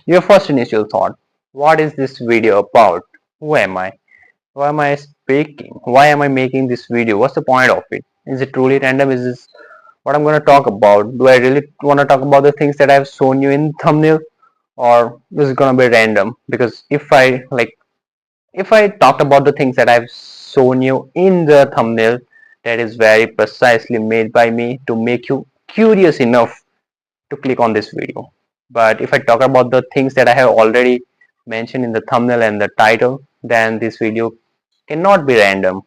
Your first initial thought, what is this video about? Who am I? Why am I speaking? Why am I making this video? What's the point of it? Is it truly random? Is this what I'm going to talk about? Do I really want to talk about the things that I've shown you in thumbnail, or is it going to be random? Because if I talked about the things that I've shown you in the thumbnail, that is very precisely made by me to make you curious enough to click on this video. But if I talk about the things that I have already mentioned in the thumbnail and the title, then this video cannot be random.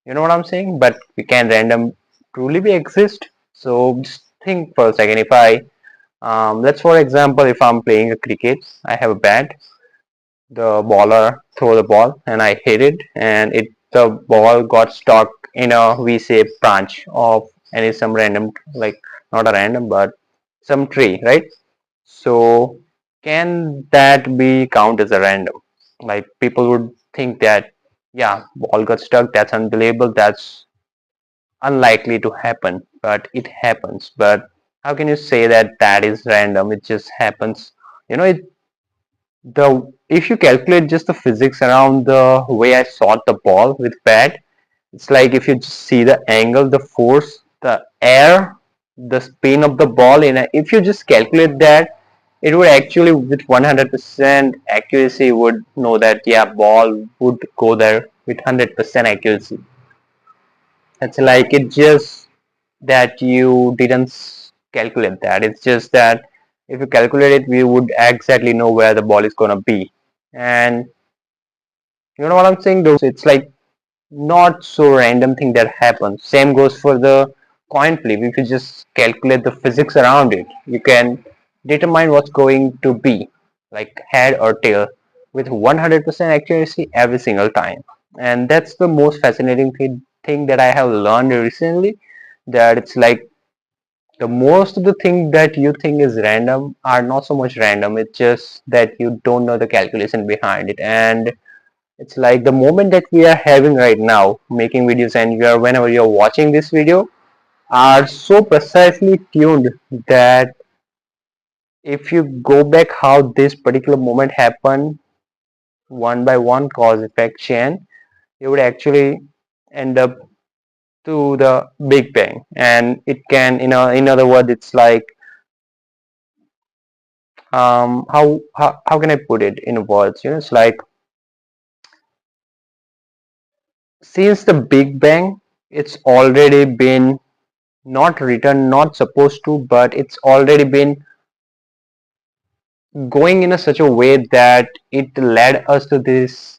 You know what I'm saying? But we can random truly be exist. So just think for a second. If I let's for example, if I'm playing a cricket, I have a bat. The baller throw the ball and I hit it, and the ball got stuck in a V-shaped branch of any some random, like not a random but some tree, right? So can that be count as a random? Like people would think that yeah, ball got stuck, that's unbelievable, that's unlikely to happen, but it happens. But how can you say that that is random? It just happens. You know, the if you calculate just the physics around the way I shot the ball with bat, it's like if you just see the angle, the force, the air, the spin of the ball if you just calculate that, it would actually with 100% accuracy would know that yeah, ball would go there with 100% accuracy. It's like it just that you didn't calculate that. It's just that if you calculate it, we would exactly know where the ball is gonna be. And you know what I'm saying? Those it's like not so random thing that happens. Same goes for the coin flip. If you just calculate the physics around it, you can determine what's going to be like head or tail with 100% accuracy every single time. And that's the most fascinating thing that I have learned recently. That it's like the most of the things that you think is random are not so much random. It's just that you don't know the calculation behind it. And it's like the moment that we are having right now, making videos, and you are whenever you're watching this video, are so precisely tuned that if you go back how this particular moment happened, one by one cause effect chain, you would actually end up to the Big Bang. And it can, in other words, it's like how can I put it in words? You know, it's like since the Big Bang, it's already been not written, not supposed to, but it's already been going in such a way that it led us to this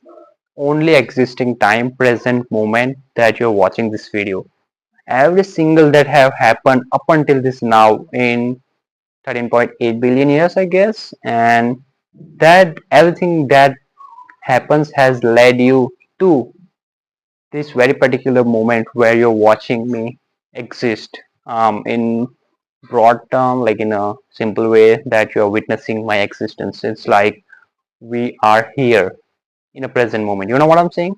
only existing time present moment that you're watching this video. Every single that have happened up until this now in 13.8 billion years, I guess, and that everything that happens has led you to this very particular moment where you're watching me exist, in broad term, like in a simple way that you're witnessing my existence. It's like we are here in a present moment. You know what I'm saying?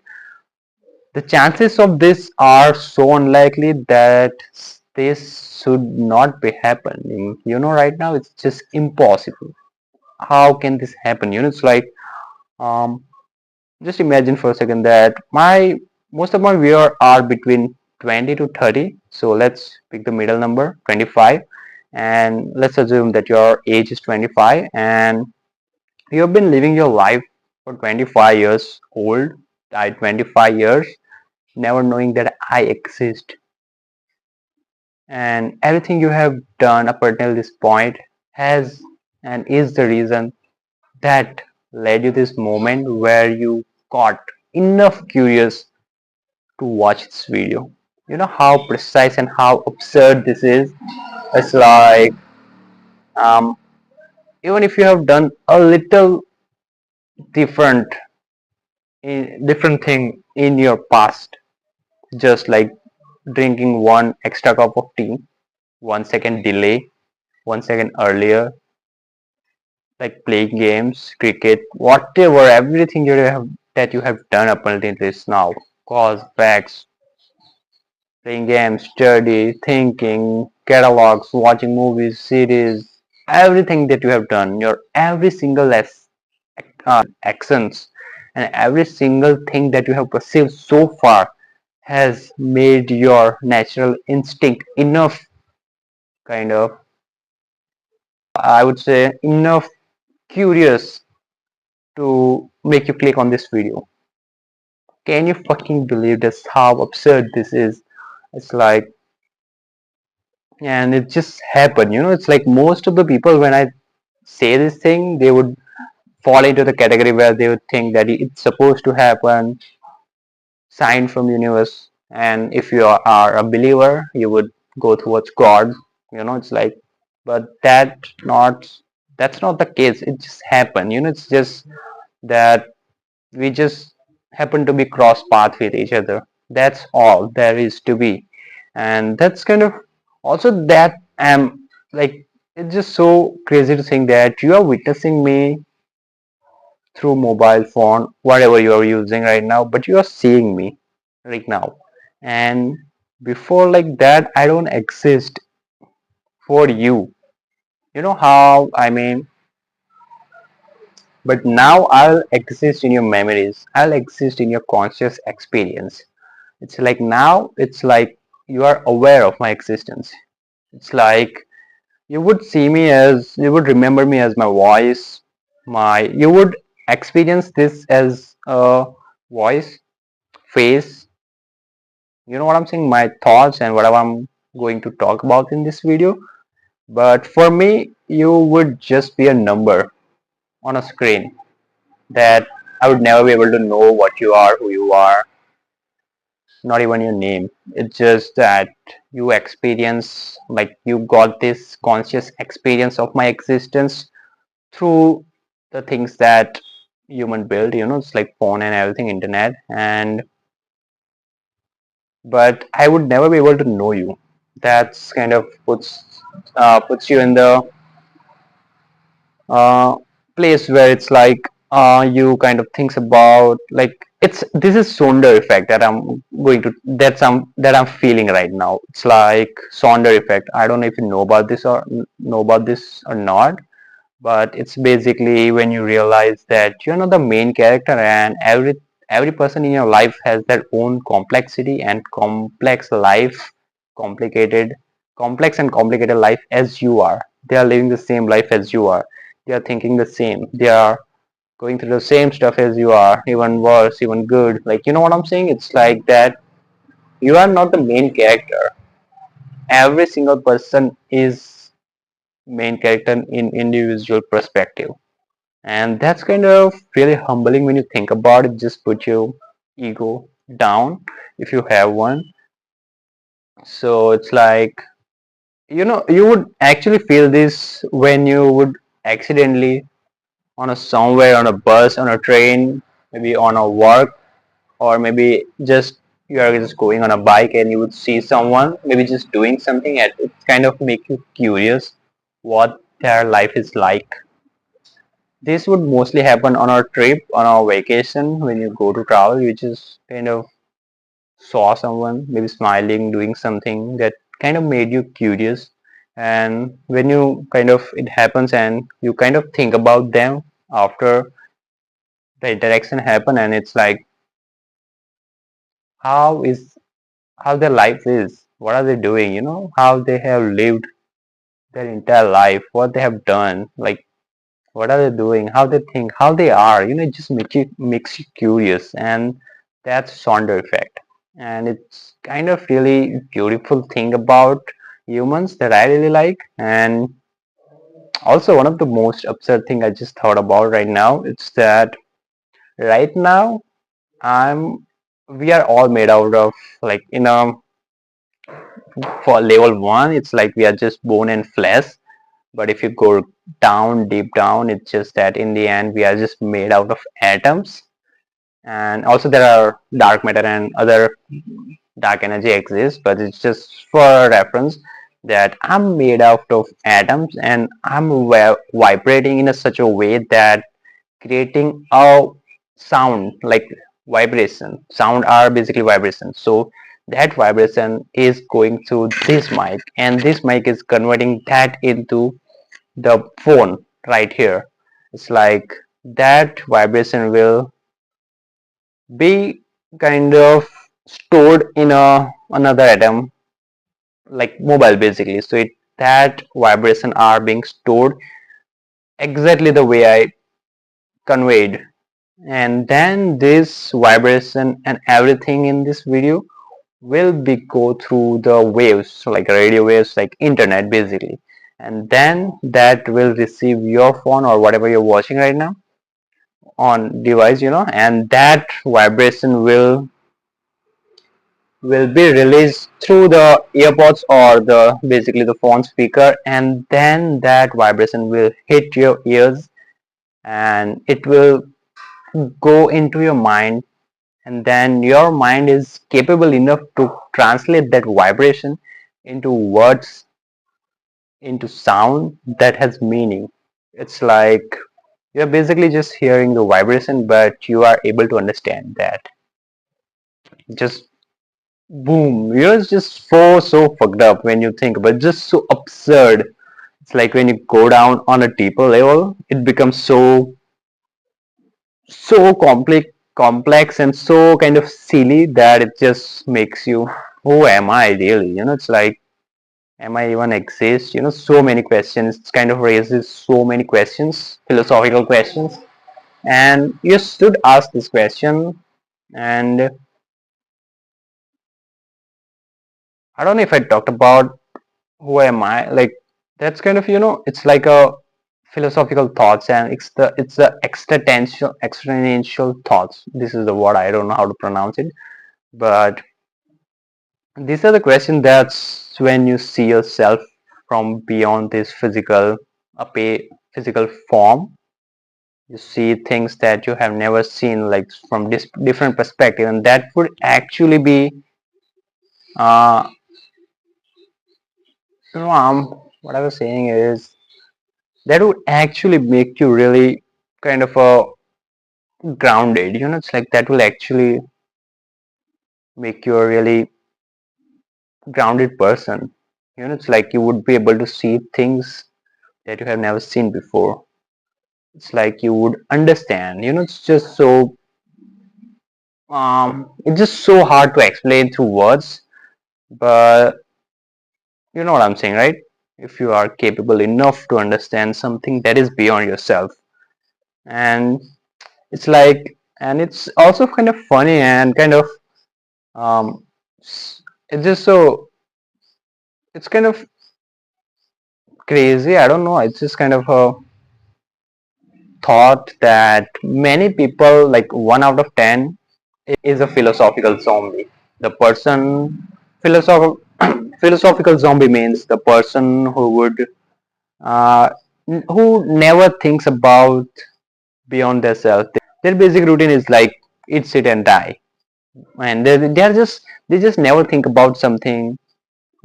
The chances of this are so unlikely that this should not be happening. You know, right now it's just impossible. How can this happen? You know, it's like um, just imagine for a second that my most of my viewers are between 20 to 30. So let's pick the middle number 25, and let's assume that your age is 25 and you have been living your life for 25 years old. I 25 years never knowing that I exist, and everything you have done up until this point has and is the reason that led you this moment where you got enough curious to watch this video. You know how precise and how absurd this is. It's like um, even if you have done a little different different thing in your past, just like drinking one extra cup of tea, 1 second delay, 1 second earlier, like playing games, cricket, whatever, everything you have done up until this now, cause facts, playing games, study, thinking, catalogs, watching movies, series, everything that you have done, your every single actions, and every single thing that you have perceived so far has made your natural instinct enough, kind of, I would say, enough curious to make you click on this video. Can you fucking believe this? How absurd this is? It's like, and it just happened, it's like most of the people, when I say this thing, they would fall into the category where they would think that it's supposed to happen, sign from universe, and if you are a believer, you would go towards God. It's like, but that's not the case. It just happened. It's just that we just happen to be cross path with each other. That's all there is to be. And that's kind of also that like, it's just so crazy to think that you are witnessing me through mobile phone, whatever you are using right now, but you are seeing me right now. And before, like that, I don't exist for you. You know how I mean? But now I'll exist in your memories. I'll exist in your conscious experience. It's like now, it's like you are aware of my existence. It's like you would remember me as my voice, you would experience this as a voice, face, what I'm saying, my thoughts and whatever I'm going to talk about in this video. But for me, you would just be a number on a screen that I would never be able to know what you are, who you are, not even your name. It's just that you experience, like, you got this conscious experience of my existence through the things that human build, it's like phone and everything, internet. And but I would never be able to know you. That's kind of puts you in the uh, place where it's like, you kind of thinks about, like, it's this is Sonder effect that I'm feeling right now. It's like Sonder effect. I don't know if you know about this or not, but it's basically when you realize that you're not the main character, and every person in your life has their own complexity and complex life, complicated complex and complicated life as you are. They are living the same life as you are. They are thinking the same. They are going through the same stuff as you are, even worse, even good. Like, you know what I'm saying? It's like that you are not the main character. Every single person is main character in individual perspective. And that's kind of really humbling when you think about it. Just put your ego down if you have one. So it's like, you would actually feel this when you would accidentally on a somewhere, on a bus, on a train, maybe on a work, or maybe just you are just going on a bike and you would see someone maybe just doing something, and it kind of make you curious what their life is like. This would mostly happen on our trip, on our vacation. When you go to travel, you just kind of saw someone maybe smiling, doing something that kind of made you curious. And when you kind of, it happens and you kind of think about them after the interaction happen, and it's like, how is how their life is, what are they doing, how they have lived their entire life, what they have done, like, what are they doing, how they think, how they are, it just makes you curious. And that's Sonder effect. And it's kind of really beautiful thing about humans that I really like. And also, one of the most absurd thing I just thought about right now, it's that right now I'm we are all made out of, like, for level one, it's like we are just bone and flesh. But if you go down, deep down, it's just that in the end we are just made out of atoms. And also there are dark matter and other dark energy exists, but it's just for reference that I'm made out of atoms, and I'm vibrating in a such a way that creating a sound, like vibration. Sound are basically vibration. So that vibration is going through this mic, and this mic is converting that into the phone right here. It's like that vibration will be kind of stored in a another atom, like mobile basically. So that vibration are being stored exactly the way I conveyed, and then this vibration and everything in this video will be go through the waves, so like radio waves, like internet basically, and then that will receive your phone or whatever you're watching right now on device, and that vibration will be released through the earpods or the basically the phone speaker, and then that vibration will hit your ears and it will go into your mind, and then your mind is capable enough to translate that vibration into words, into sound that has meaning. It's like you're basically just hearing the vibration, but you are able to understand that. Just boom, you're just so fucked up when you think about it, just so absurd. It's like when you go down on a deeper level, it becomes so complex and so kind of silly that it just makes you, who am I really? It's like, am I even exist? So many questions. It kind of raises so many questions, philosophical questions, and you should ask this question. And I don't know if I talked about who am I. Like that's kind of, it's like a philosophical thoughts, and it's the existential thoughts. This is the word, I don't know how to pronounce it, but these are the questions that's when you see yourself from beyond this physical form. You see things that you have never seen, like from this different perspective, and that would actually be, uh, what I was saying is that would actually make you really kind of a grounded. It's like that will actually make you a really grounded person. It's like you would be able to see things that you have never seen before. It's like you would understand. It's just so hard to explain through words, but you know what I'm saying, right? If you are capable enough to understand something that is beyond yourself, and it's like, and it's also kind of funny and kind of, um, it's just so, it's kind of crazy. I don't know. It's just kind of a thought that many people, like 1 out of 10, is a philosophical zombie. The person, philosophical philosophical zombie means the person uh, who never thinks about beyond themselves. Their basic routine is like eat, sit, and die, and they just never think about something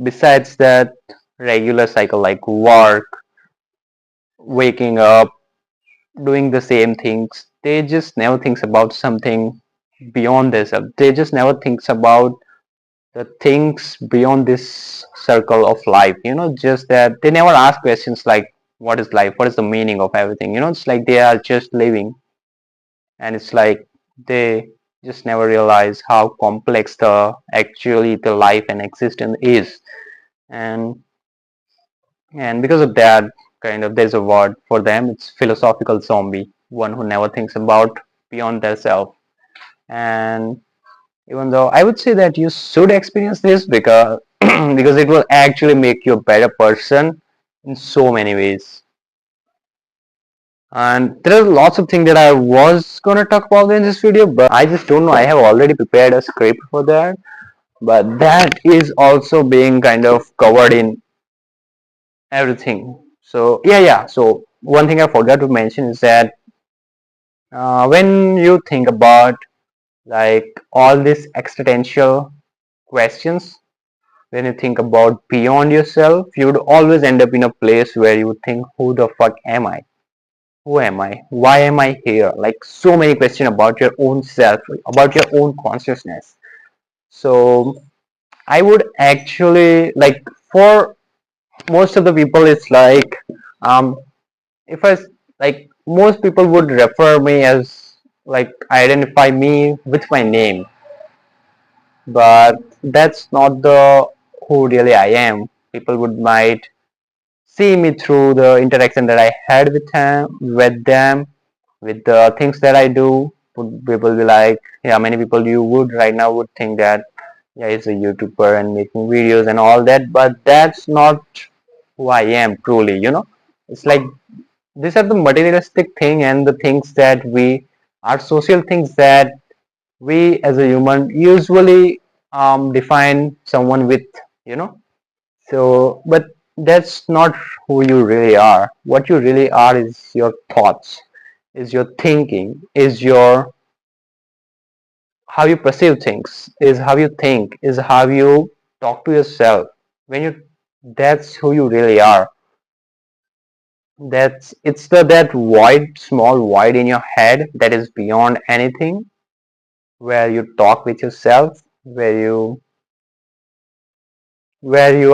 besides that regular cycle, like work, waking up, doing the same things. They just never thinks about something beyond themselves. They just never thinks about the things beyond this circle of life. Just that they never ask questions like, what is life? What is the meaning of everything? It's like they are just living, and it's like they just never realize how complex the life and existence is. And and because of that, kind of, there's a word for them. It's philosophical zombie, one who never thinks about beyond their self. And even though I would say that you should experience this, because because it will actually make you a better person in so many ways. And there are lots of things that I was gonna talk about in this video, but I just don't know. I have already prepared a script for that, but that is also being kind of covered in everything. So yeah. So one thing I forgot to mention is that when you think about like all these existential questions, when you think about beyond yourself, you would always end up in a place where you would think, who the fuck am I? Who am I? Why am I here? Like so many questions about your own self, about your own consciousness. So I would actually like, for most of the people, it's like um if I like, most people would refer me as, like, identify me with my name, but that's not the who really I am. People would might see me through the interaction that I had with them, with the things that I do. People be like, yeah, many people you would right now would think that, yeah, he's a YouTuber and making videos and all that, but that's not who I am truly, It's like these are the materialistic thing and the things that we are social things that we as a human usually define someone with, you know. So, but that's not who you really are. What you really are is your thoughts, is your thinking, is your how you perceive things, is how you think, is how you talk to yourself. When you, that's who you really are. That's it's the that void, small void in your head that is beyond anything, where you talk with yourself, where you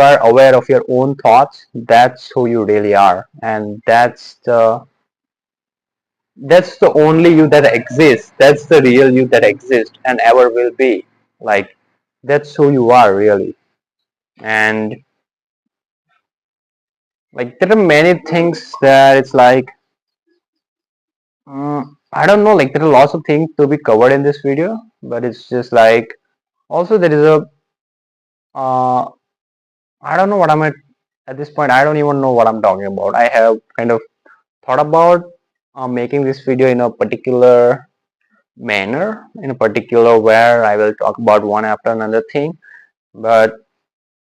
are aware of your own thoughts. That's who you really are, and that's the only you that exists. That's the real you that exists and ever will be. Like, that's who you are really. And like, there are many things that it's like, I don't know, like, there are lots of things to be covered in this video, but it's just like, also there is a uh, I don't know what I'm at this point. I don't even know what I'm talking about. I have kind of thought about making this video in a particular manner, in a particular where I will talk about one after another thing, but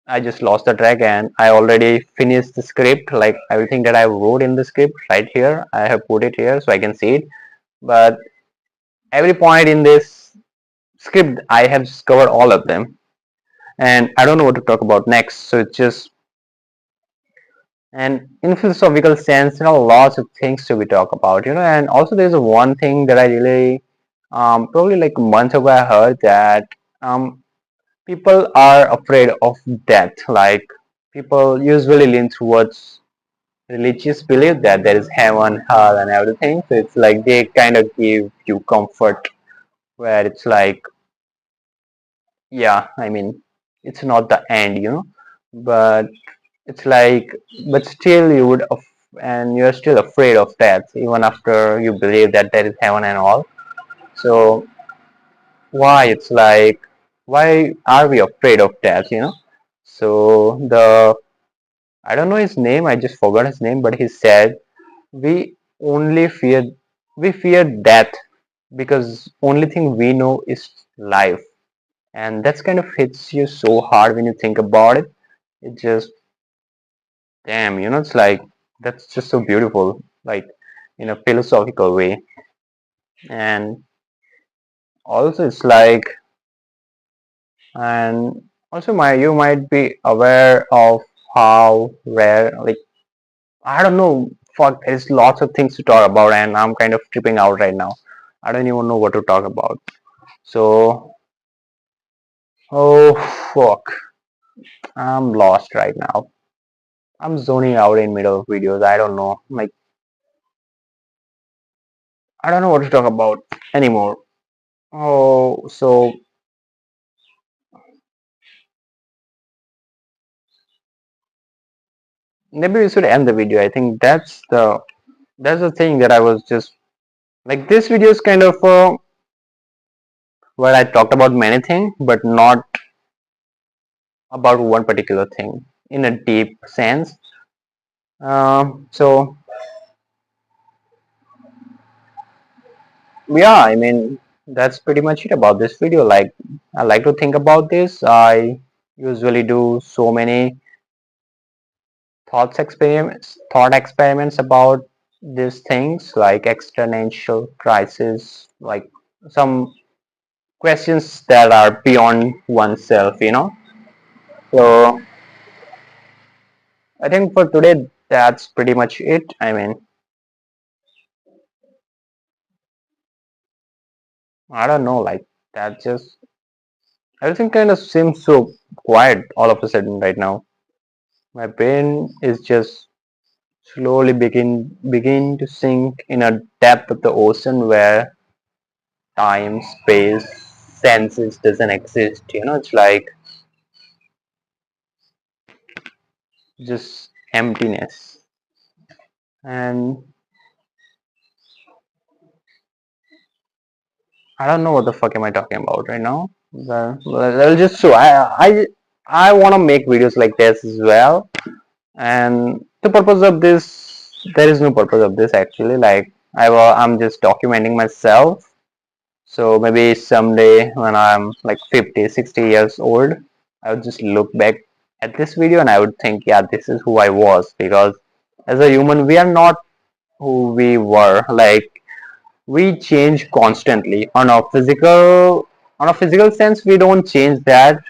I just lost the track and I already finished the script, like everything that I wrote in the script right here. I have put it here so I can see it, but every point in this script I have just covered all of them, and I don't know what to talk about next. So it's just, and in philosophical sense, lots of things to be talk about, and also there's one thing that I really, probably like a month ago, I heard that people are afraid of death. Like, people usually lean towards religious belief that there is heaven, hell, and everything. So it's like they kind of give you comfort, where it's like, yeah, I mean, it's not the end, but it's like, but still you would, and you're still afraid of death even after you believe that there is heaven and all. So why it's like, why are we afraid of death? So I don't know his name. I just forgot his name, but he said we only fear we fear death because only thing we know is life, and that's kind of hits you so hard when you think about it. It just, damn, it's like, that's just so beautiful, like, in a philosophical way. And also it's like, and also you might be aware of how rare, like, I don't know, fuck, there's lots of things to talk about and I'm kind of tripping out right now. I don't even know what to talk about. So, oh fuck, I'm lost right now. I'm zoning out in middle of videos. I don't know, like, I don't know what to talk about anymore. Oh, so maybe we should end the video. I think that's the thing that I was just like, this video is kind of where I talked about many things, but not about one particular thing in a deep sense. So yeah, I mean, that's pretty much it about this video. Like, I like to think about this. I usually do so many thought experiments about these things, like existential crisis, like some questions that are beyond oneself. So I think for today, that's pretty much it. I mean, I don't know, like, that just, everything kind of seems so quiet all of a sudden right now. My brain is just slowly begin to sink in a depth of the ocean where time, space, senses doesn't exist. It's like just emptiness. And I don't know what the fuck am I talking about right now. Well, just so I want to make videos like this as well. And the purpose of this, there is no purpose of this actually. Like I'm just documenting myself. So maybe someday when I'm like 50, 60 years old, I would just look back at this video and I would think, yeah, this is who I was. Because as a human, we are not who we were. Like we change constantly. On a physical sense, we don't change that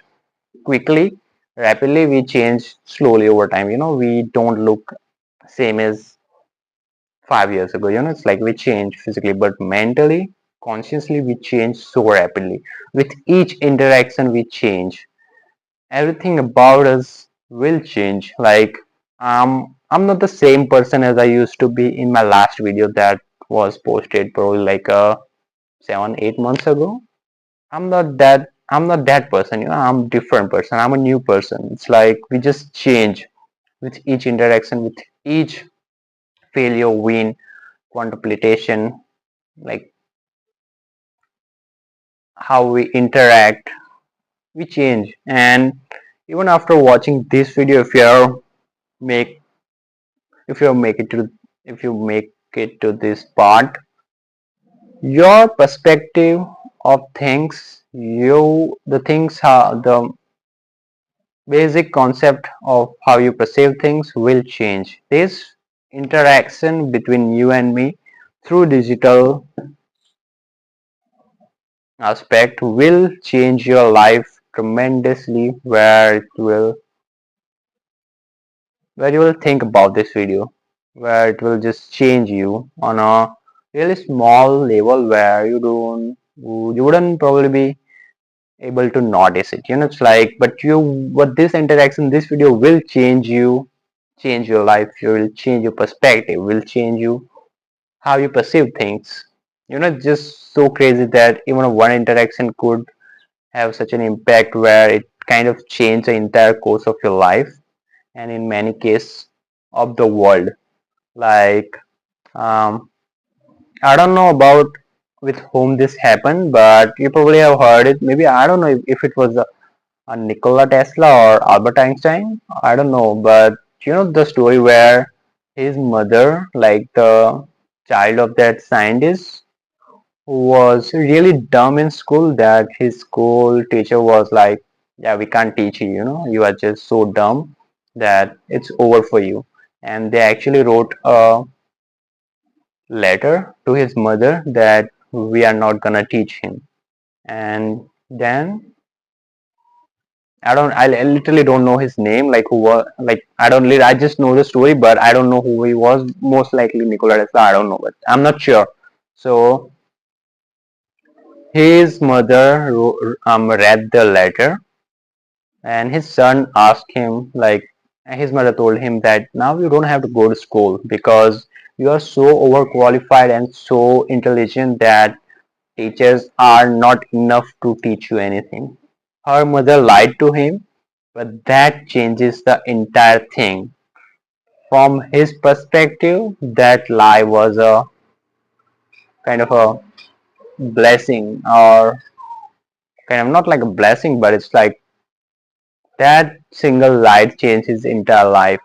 quickly, rapidly. We change slowly over time. We don't look same as 5 years ago. It's like we change physically, but mentally, consciously, we change so rapidly. With each interaction, we change. Everything about us will change. Like I'm not the same person as I used to be in my last video that was posted probably like 7, 8 months ago. I'm not that person. I'm a different person. I'm a new person. It's like we just change with each interaction, with each failure, win, contemplation, like how we interact, we change. And even after watching this video, make if you make it to if you make it to this part, your perspective of things, the things how the basic concept of how you perceive things will change. This interaction between you and me through digital aspect will change your life tremendously, where you will think about this video, where it will just change you on a really small level where you wouldn't probably be able to notice it. It's like, but this interaction, this video will change your life. You will change your perspective, will change you how you perceive things. It's just so crazy that even one interaction could have such an impact where it kind of change the entire course of your life, and in many cases of the world. Like um, I don't know about with whom this happened, but you probably have heard it. Maybe I don't know if it was Nikola Tesla or Albert Einstein. I don't know, but the story where his mother, like the child of that scientist, who was really dumb in school, that his school teacher was like, "Yeah, we can't teach you. You are just so dumb that it's over for you." And they actually wrote a letter to his mother that we are not gonna teach him. And then I literally don't know his name, like who was, like I just know the story, but I don't know who he was. Most likely Nikola Tesla, I don't know, but I'm not sure. So his mother read the letter, and his son asked him, like, and his mother told him that now you don't have to go to school because you are so overqualified and so intelligent that teachers are not enough to teach you anything. Her mother lied to him, but that changes the entire thing. From his perspective, that lie was a kind of a blessing, or kind of not like a blessing, but it's like that single lie changed his entire life.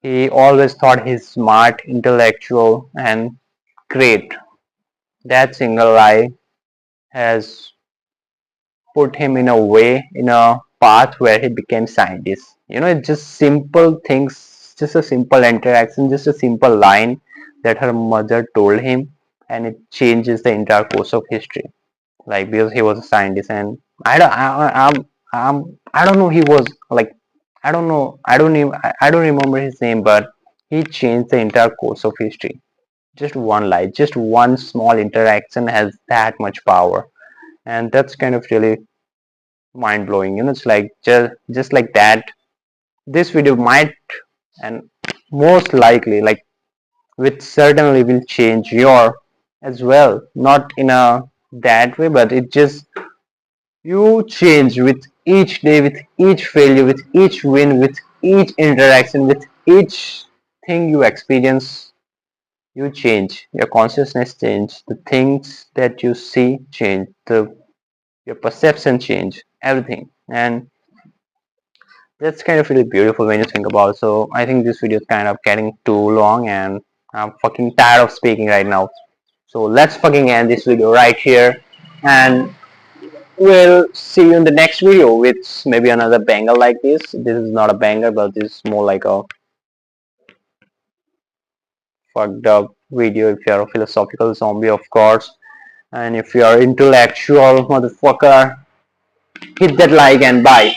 He always thought he's smart, intellectual, and great. That single lie has put him in a way, in a path where he became scientist. It's just simple things, just a simple interaction, just a simple line that her mother told him, and it changes the entire course of history. Like, because he was a scientist, and I don't know, he was like, I don't know, I don't remember his name, but he changed the entire course of history. Just one lie, just one small interaction has that much power, and that's kind of really mind blowing. It's like just like that. This video might and most likely, like, which certainly will change your as well, not in a that way, but it just you change with each day, with each failure, with each win, with each interaction, with each thing you experience. You change, your consciousness change, the things that you see change, the your perception change, everything. And that's kind of really beautiful when you think about it. So I think this video is kind of getting too long and I'm fucking tired of speaking right now. So let's fucking end this video right here, and we'll see you in the next video with maybe another banger like this. This is not a banger, but this is more like a fucked up video if you're a philosophical zombie, of course. And if you're intellectual motherfucker, hit that like and bye.